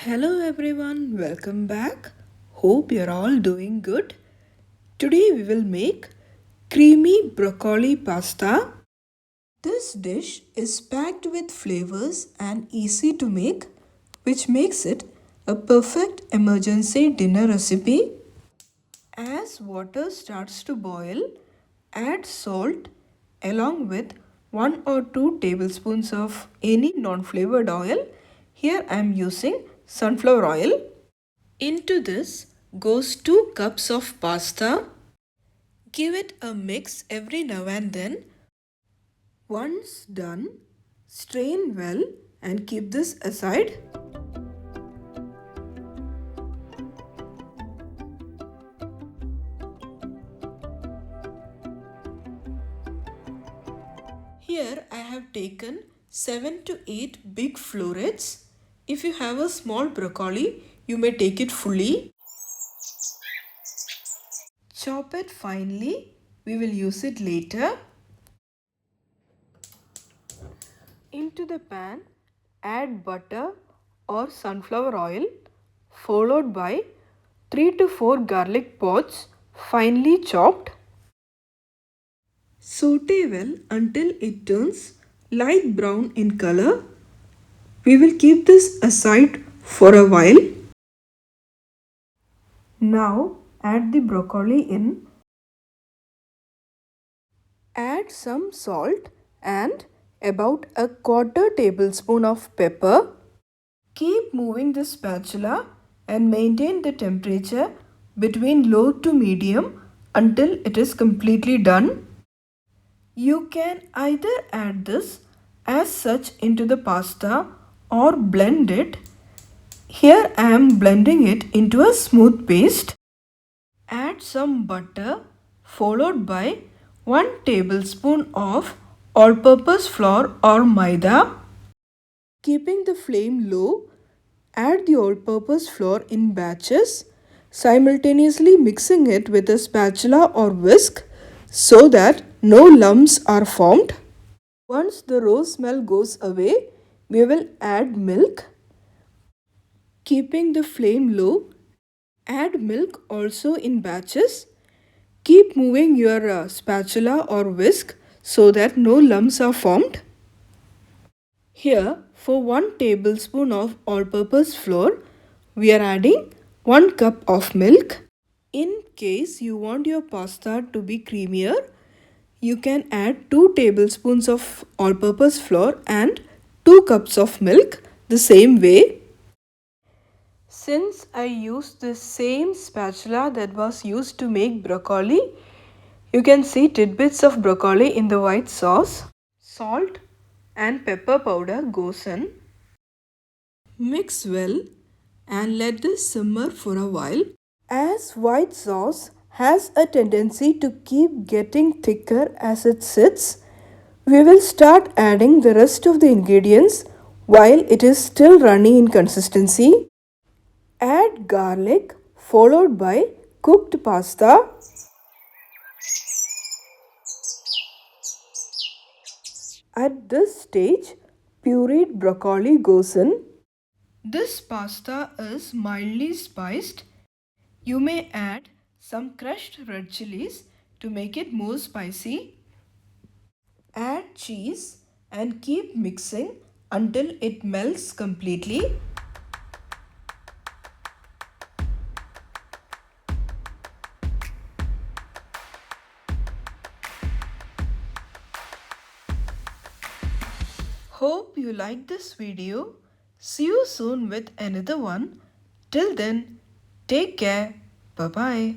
Hello everyone, welcome back. Hope you're all doing good. Today we will make creamy broccoli pasta. This dish is packed with flavors and easy to make, which makes it a perfect emergency dinner recipe. As water starts to boil, add salt along with 1 or 2 tablespoons of any non-flavored oil. Here I am using sunflower oil. Into this goes 2 cups of pasta. Give it a mix every now and then. Once done, strain well and keep this aside. Here I have taken 7 to 8 big florets. If you have a small broccoli, you may take it fully. Chop it finely. We will use it later. Into the pan, add butter or sunflower oil followed by 3 to 4 garlic pods finely chopped. Saute well until it turns light brown in color. We will keep this aside for a while. Now add the broccoli in. Add some salt and about a quarter tablespoon of pepper. Keep moving the spatula and maintain the temperature between low to medium until it is completely done. You can either add this as such into the pasta or blend it. Here I am blending it into a smooth paste. Add some butter followed by 1 tablespoon of all-purpose flour or maida. Keeping the flame low, add the all-purpose flour in batches, simultaneously mixing it with a spatula or whisk so that no lumps are formed. Once the raw smell goes away, we will add milk. Keeping the flame low, add milk also in batches. Keep moving your spatula or whisk so that no lumps are formed. Here, for 1 tablespoon of all-purpose flour, we are adding 1 cup of milk. In case you want your pasta to be creamier, you can add 2 tablespoons of all-purpose flour and 2 cups of milk the same way. Since I used the same spatula that was used to make broccoli, you can see tidbits of broccoli in the white sauce. Salt and pepper powder goes in. Mix well and let this simmer for a while. As white sauce has a tendency to keep getting thicker as it sits, we will start adding the rest of the ingredients while it is still runny in consistency. Add garlic followed by cooked pasta. At this stage, pureed broccoli goes in. This pasta is mildly spiced. You may add some crushed red chilies to make it more spicy. Add cheese and keep mixing until it melts completely. Hope you liked this video. See you soon with another one. Till then, take care. Bye-bye.